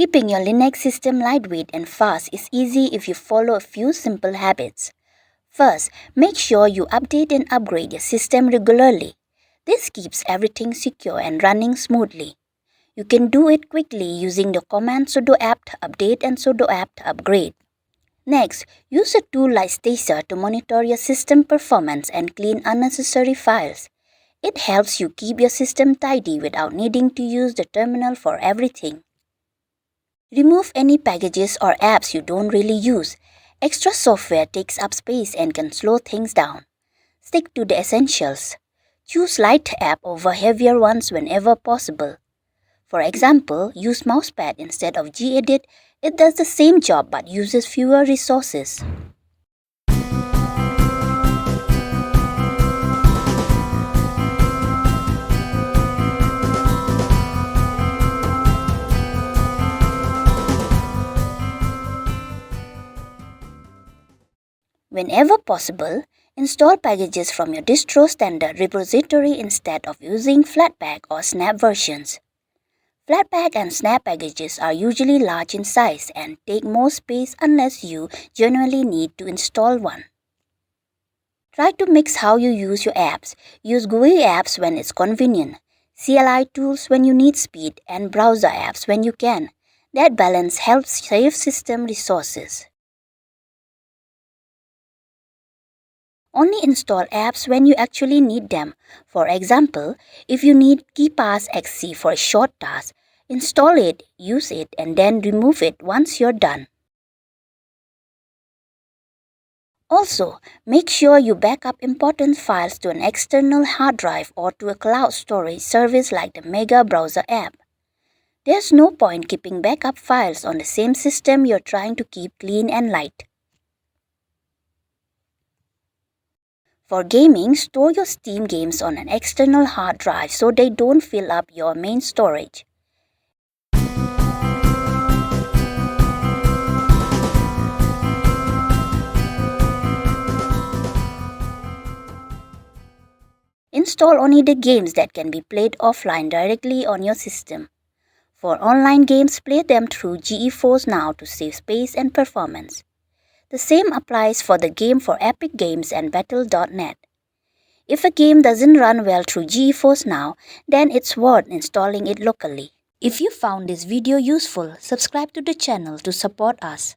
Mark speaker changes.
Speaker 1: Keeping your Linux system lightweight and fast is easy if you follow a few simple habits. First, make sure you update and upgrade your system regularly. This keeps everything secure and running smoothly. You can do it quickly using the command sudo apt update and sudo apt upgrade. Next, use a tool like Stacer to monitor your system performance and clean unnecessary files. It helps you keep your system tidy without needing to use the terminal for everything. Remove any packages or apps you don't really use. Extra software takes up space and can slow things down. Stick to the essentials. Choose light apps over heavier ones whenever possible. For example, use mousepad instead of gedit. It does the same job but uses fewer resources. Whenever possible, install packages from your distro standard repository instead of using Flatpak or Snap versions. Flatpak and Snap packages are usually large in size and take more space unless you genuinely need to install one. Try to mix how you use your apps. Use GUI apps when it's convenient, CLI tools when you need speed, and browser apps when you can. That balance helps save system resources. Only install apps when you actually need them. For example, if you need KeePassXC for a short task, install it, use it, and then remove it once you're done. Also, make sure you back up important files to an external hard drive or to a cloud storage service like the Mega Browser app. There's no point keeping backup files on the same system you're trying to keep clean and light. For gaming, store your Steam games on an external hard drive so they don't fill up your main storage. Install only the games that can be played offline directly on your system. For online games, play them through GeForce Now to save space and performance. The same applies for the game for Epic Games and Battle.net. If a game doesn't run well through GeForce Now, then it's worth installing it locally. If you found this video useful, subscribe to the channel to support us.